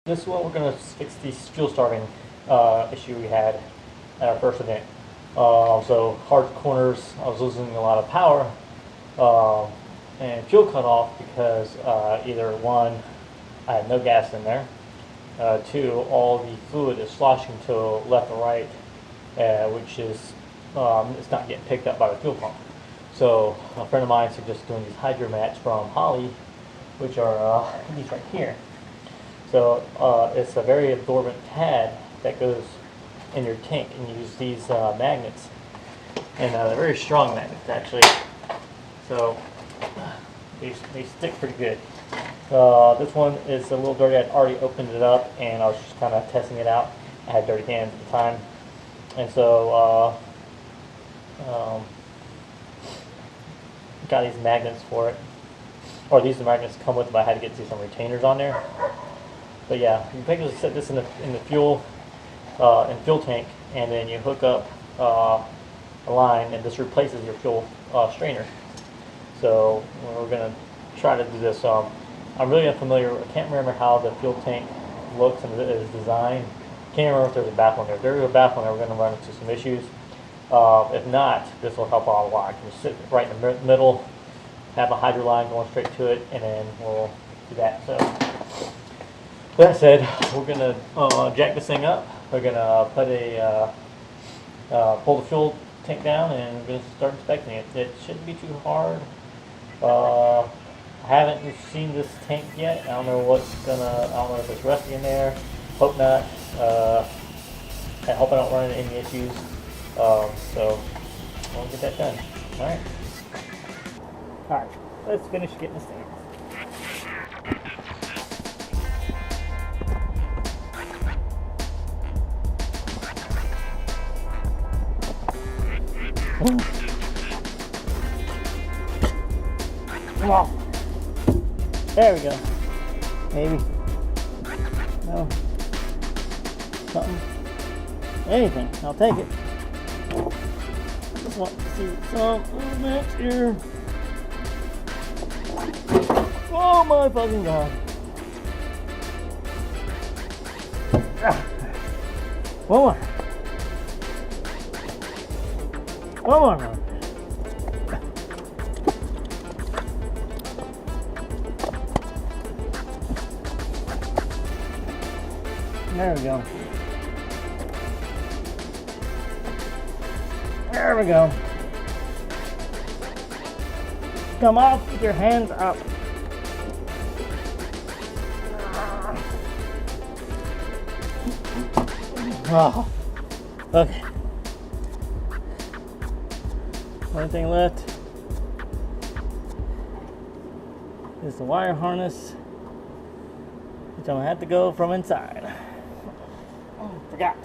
This one we're going to fix the fuel starving issue we had at our first event. So hard corners, I was losing a lot of power and fuel cut off because either one, I had no gas in there. Two, all the fluid is sloshing to left and right, which is it's not getting picked up by the fuel pump. So a friend of mine suggested doing these hydro mats from Holly, which are these right here. So it's a very absorbent pad that goes in your tank, and you use these magnets, and they're very strong magnets actually. So they stick pretty good. This one is a little dirty. I'd already opened it up, and I was just kind of testing it out. I had dirty hands at the time, and so got these magnets for it. Or these magnets come with it, but I had to get some retainers on there. But yeah, you basically set this in the fuel tank, and then you hook up a line, and this replaces your fuel strainer. So we're gonna try to do this. I'm really unfamiliar. I can't remember how the fuel tank looks and is designed. Can't remember if there's a baffle in there. If there is a baffle in there, we're gonna run into some issues. If not, this will help out a lot. You can sit right in the middle, have a hydro line going straight to it, and then we'll do that. So that said, we're gonna jack this thing up. We're gonna put pull the fuel tank down, and we're gonna start inspecting it. It shouldn't be too hard. I haven't seen this tank yet. I don't know I don't know if it's rusty in there. Hope not. I hope I don't run into any issues. So we'll get that done. Alright. Alright, let's finish getting this thing. Come on. There we go. Maybe. No. Something. Anything. I'll take it. Just want to see some movement here. Oh my fucking god. One more. One more run. There we go. There we go. Come off with your hands up. Oh, okay. Only thing left is the wire harness, which I'm gonna have to go from inside. Oh, forgot.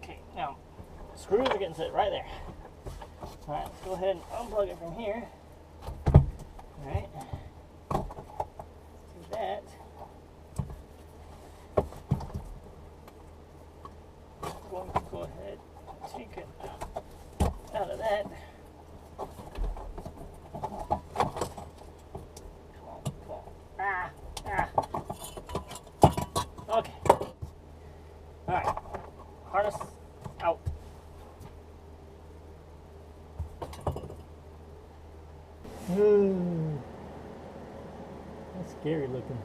Okay, now screws are getting set right there. All right, let's go ahead and unplug it from here. All right, do that. I'm going to go ahead and take it out of that. Come on. Ah. Okay. All right, harness out. Ooh, that's scary looking.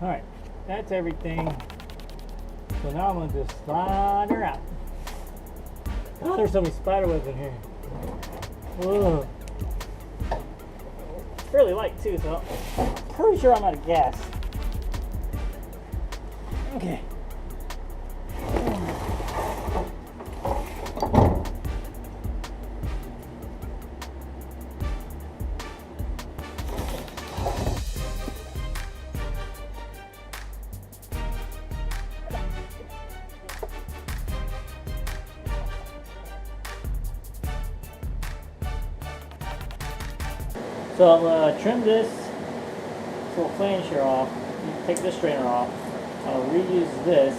Alright, that's everything. So now I'm going to just slide her out. Oh, there's so many spider webs in here. Whoa. It's fairly light too, so I'm pretty sure I'm out of gas. Okay. So I'm going to trim this little flange here off, take this strainer off. I'll reuse this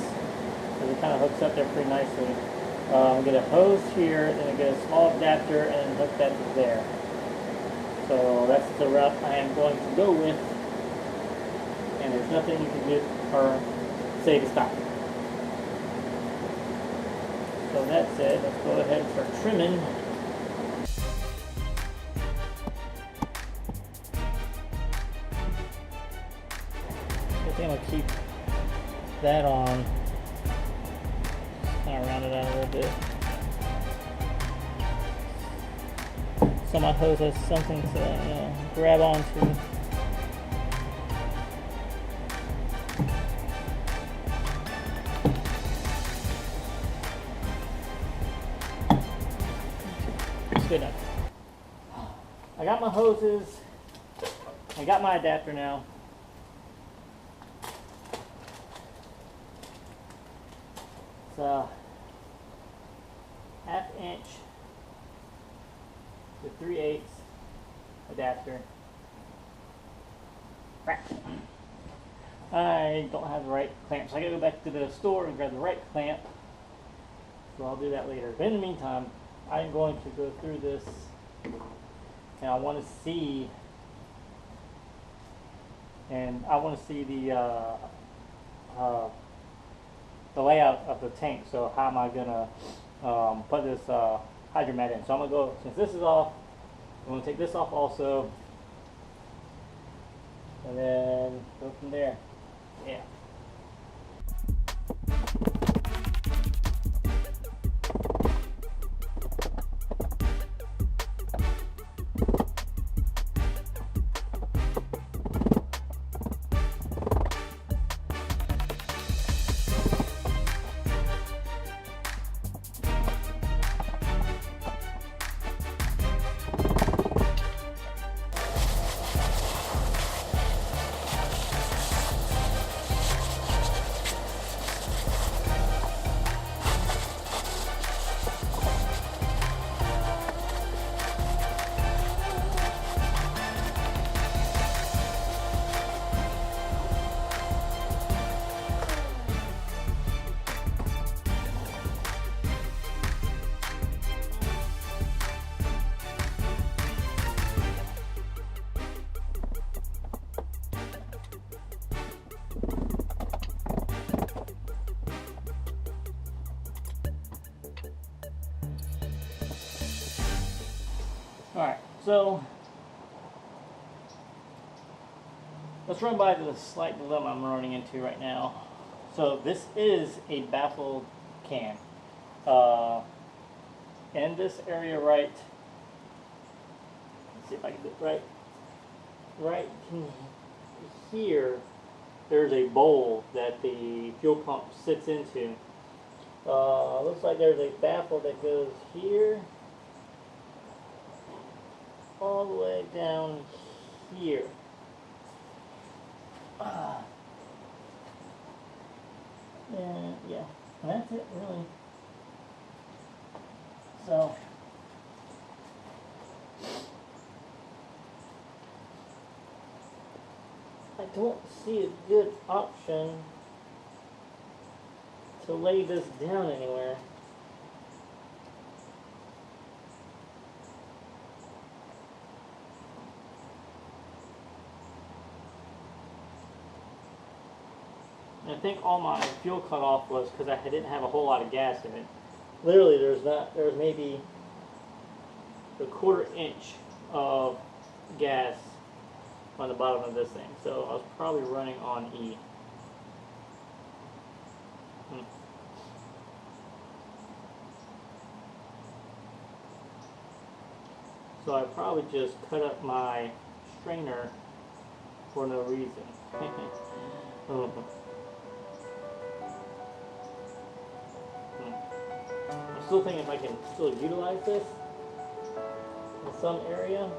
because it kind of hooks up there pretty nicely. Get a hose here, then I get a small adapter and hook that to there. So that's the route I am going to go with, and there's nothing you can do or say to stop it. So that said, let's go ahead and start trimming. I think I'm going to keep that on. Kind of round it out a little bit. So my hose has something to grab onto. It's good enough. I got my hoses. I got my adapter now. It's a 1/2 inch to 3/8 adapter. Crap. I don't have the right clamp, so I gotta go back to the store and grab the right clamp. So I'll do that later. But in the meantime, I'm going to go through this, and I want to see, the layout of the tank. So how am I gonna put this hydromat in? So I'm gonna go, since this is off, I'm gonna take this off also, and then go from there. Yeah. Alright, so let's run by the slight dilemma I'm running into right now. So this is a baffled can. In this area right, let's see if I can do it right here, there's a bowl that the fuel pump sits into. Looks like there's a baffle that goes here all the way down here. And yeah, and that's it really. So I don't see a good option to lay this down anywhere. And I think all my fuel cut off was because I didn't have a whole lot of gas in it. Literally, there's maybe a 1/4 inch of gas on the bottom of this thing. So I was probably running on E. So I probably just cut up my strainer for no reason. I'm still thinking if I can still utilize this in some area.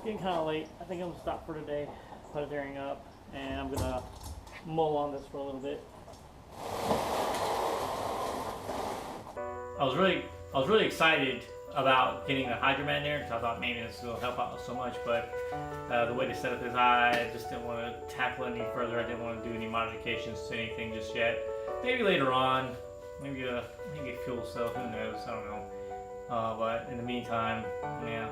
getting kind of late. I think I'm gonna stop for today, put a bearing up, and I'm gonna mull on this for a little bit. I was really excited about getting the hydromat in there because I thought maybe this will help out so much, but the way to set up his eye, I just didn't want to tackle any further. I didn't want to do any modifications to anything just yet. Maybe later on, maybe a fuel cell, who knows, I don't know. But in the meantime, yeah,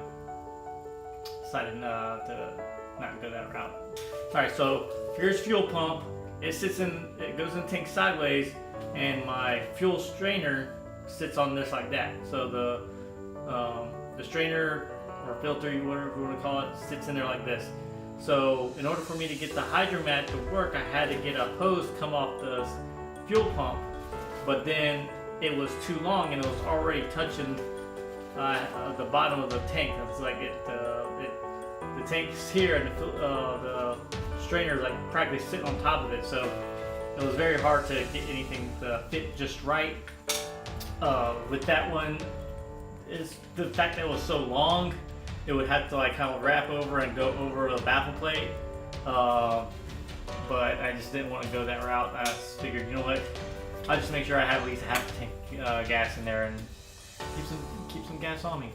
decided to not go that route. Alright, so here's fuel pump. It goes in the tank sideways, and my fuel strainer sits on this like that. So the strainer or filter, whatever you want to call it, sits in there like this. So in order for me to get the hydromat to work, I had to get a hose come off the fuel pump, but then it was too long and it was already touching the bottom of the tank. It's like the tank's here and the strainer is like practically sitting on top of it. So it was very hard to get anything to fit just right. With that one, is the fact that it was so long, it would have to like kind of wrap over and go over the baffle plate. But I just didn't want to go that route. I just figured, you know what, I'll just make sure I have at least half a tank gas in there and keep some gas on me.